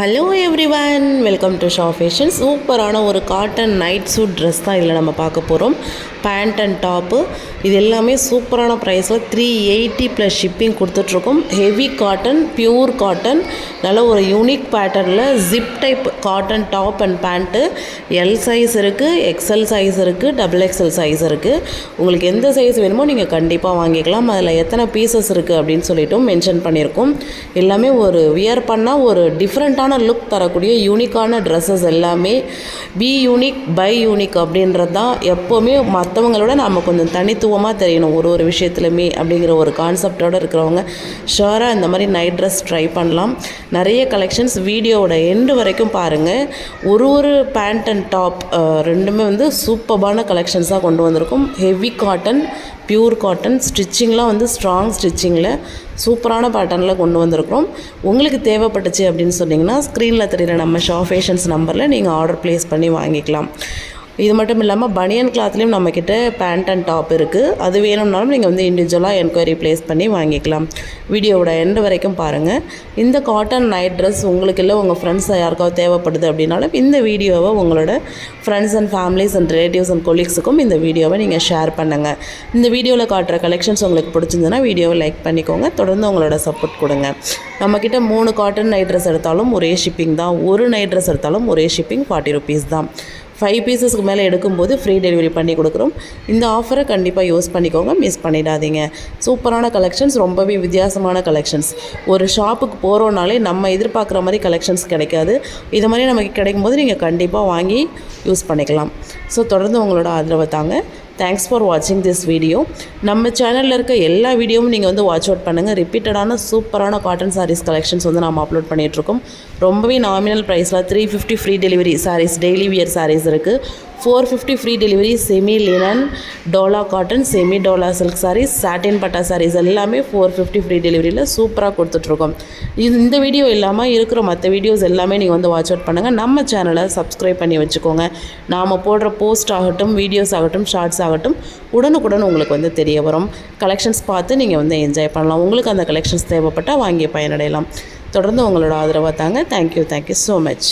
Hello everyone, welcome to Shah fashion. சூப்பரான ஒரு cotton night suit dress தான் இதில் நம்ம பார்க்க போகிறோம். பேண்ட் அண்ட் டாப்பு இது எல்லாமே சூப்பரான ப்ரைஸில் 380 ப்ளஸ் ஷிப்பிங் கொடுத்துட்ருக்கோம். ஹெவி காட்டன், பியூர் காட்டன், நல்ல ஒரு யூனிக் பேட்டர்னில் zip type cotton top and pant. L size இருக்குது, எக்ஸ்எல் சைஸ் இருக்குது, XXL சைஸ் இருக்குது. உங்களுக்கு எந்த சைஸ் வேணுமோ நீங்கள் கண்டிப்பாக வாங்கிக்கலாம். அதில் எத்தனை பீசஸ் இருக்குது அப்படின்னு சொல்லிட்டும் மென்ஷன் பண்ணியிருக்கோம். எல்லாமே ஒரு வியர் பண்ணால் ஒரு டிஃப்ரெண்ட்டான லுக் தரக்கூடிய யூனிக்கான ட்ரெஸ்ஸஸ் எல்லாமே. பி யூனிக் பை யூனிக் அப்படின்றது தான். எப்போவுமே மற்றவங்களோட நம்ம கொஞ்சம் தனித்துவமாக தெரியணும் ஒரு விஷயத்துலையுமே அப்படிங்கிற ஒரு கான்செப்டோடு இருக்கிறவங்க ஷுவராக இந்த மாதிரி நைட் ட்ரெஸ் ட்ரை பண்ணலாம். நிறைய கலெக்ஷன்ஸ் வீடியோவோட எண்டு வரைக்கும் பாருங்கள். ஒரு பேண்ட் அண்ட் டாப் ரெண்டுமே சூப்பரான கலெக்ஷன்ஸாக கொண்டு வந்திருக்கும். ஹெவி காட்டன், பியூர் காட்டன், ஸ்டிச்சிங்லாம் ஸ்ட்ராங் ஸ்டிச்சிங்கில் சூப்பரான பேட்டர்னில் கொண்டு வந்திருக்கிறோம். உங்களுக்கு தேவைப்பட்டுச்சு அப்படின்னு சொன்னிங்கன்னா ஸ்க்ரீனில் தெரிகிற நம்ம ஷா ஃபேஷன்ஸ் நம்பரில் நீங்கள் ஆர்டர் ப்ளேஸ் பண்ணி வாங்கிக்கலாம். இது மட்டும் இல்லாமல் பனியன் கிளாத்லேயும் நம்மக்கிட்ட பேண்ட் அண்ட் டாப் இருக்குது. அது வேணும்னாலும் நீங்கள் இண்டிவிஜுவலாக என்கொயரி ப்ளேஸ் பண்ணி வாங்கிக்கலாம். வீடியோவோட எண்டு வரைக்கும் பாருங்கள். இந்த காட்டன் நைட் ட்ரெஸ் உங்களுக்கு இல்லை உங்கள் ஃப்ரெண்ட்ஸ் யாருக்காவது தேவைப்படுது அப்படின்னாலும் இந்த வீடியோவை உங்களோட friends and families and relatives and கொலீக்ஸுக்கும் இந்த வீடியோவை நீங்கள் ஷேர் பண்ணுங்கள். இந்த வீடியோவில் காட்டுற கலெக்ஷன்ஸ் உங்களுக்கு பிடிச்சிருந்துன்னா வீடியோவை லைக் பண்ணிக்கோங்க. தொடர்ந்து உங்களோட சப்போர்ட் கொடுங்க. நம்மக்கிட்ட 3 காட்டன் நைட் ட்ரெஸ் எடுத்தாலும் ஒரே ஷிப்பிங் தான். ஒரு நைட் ட்ரெஸ் எடுத்தாலும் ஒரே ஷிப்பிங் 40 rupees தான். 5 பீசஸ்க்கு மேலே எடுக்கும்போது ஃப்ரீ டெலிவரி பண்ணி கொடுக்குறோம். இந்த ஆஃபரை கண்டிப்பாக யூஸ் பண்ணிக்கோங்க, மிஸ் பண்ணிடாதீங்க. சூப்பரான கலெக்ஷன்ஸ், ரொம்பவே வித்தியாசமான கலெக்ஷன்ஸ். ஒரு ஷாப்புக்கு போகிறோன்னாலே நம்ம எதிர்பார்க்குற மாதிரி கலெக்ஷன்ஸ் கிடைக்காது. இது மாதிரி நமக்கு கிடைக்கும்போது நீங்கள் கண்டிப்பாக வாங்கி யூஸ் பண்ணிக்கலாம். ஸோ தொடர்ந்து உங்களோட ஆதரவை தாங்க. தேங்க்ஸ் ஃபார் வாட்சிங் திஸ் வீடியோ. நம்ம சேனலில் இருக்க எல்லா வீடியோவும் நீங்கள் வாட்ச் அவுட் பண்ணுங்கள். ரிப்பீட்டடான சூப்பரான காட்டன் சாரீஸ் கலெக்ஷன்ஸ் நம்ம அப்லோட் பண்ணிகிட்ருக்கோம். ரொம்பவே நாமினல் ப்ரைஸில் 350 free delivery sarees, daily wear sarees இருக்குது. 450 ஃப்ரீ டெலிவரி செமி லினன், டோலா காட்டன், செமி டோலா சில்க் சாரீஸ், சாட்டின் பட்டா சாரீஸ் எல்லாமே 450 ஃப்ரீ டெலிவரியில் சூப்பராக கொடுத்துட்ருக்கோம். இந்த வீடியோ இல்லாமல் இருக்கிற மற்ற வீடியோஸ் எல்லாமே நீங்கள் வாட்ச் அவுட் பண்ணுங்கள். நம்ம சேனலை சப்ஸ்கிரைப் பண்ணி வச்சுக்கோங்க. நாம் போடுற போஸ்ட் ஆகட்டும், வீடியோஸ் ஆகட்டும், ஷார்ட்ஸ் ஆகட்டும் உடனுக்குடன் உங்களுக்கு தெரிய வரும். கலெக்ஷன்ஸ் பார்த்து நீங்கள் என்ஜாய் பண்ணலாம். உங்களுக்கு அந்த கலெக்ஷன்ஸ் தேவைப்பட்டால் வாங்கி பயனடையலாம். தொடர்ந்து உங்களோட ஆதரவை தாங்க. Thank you so much.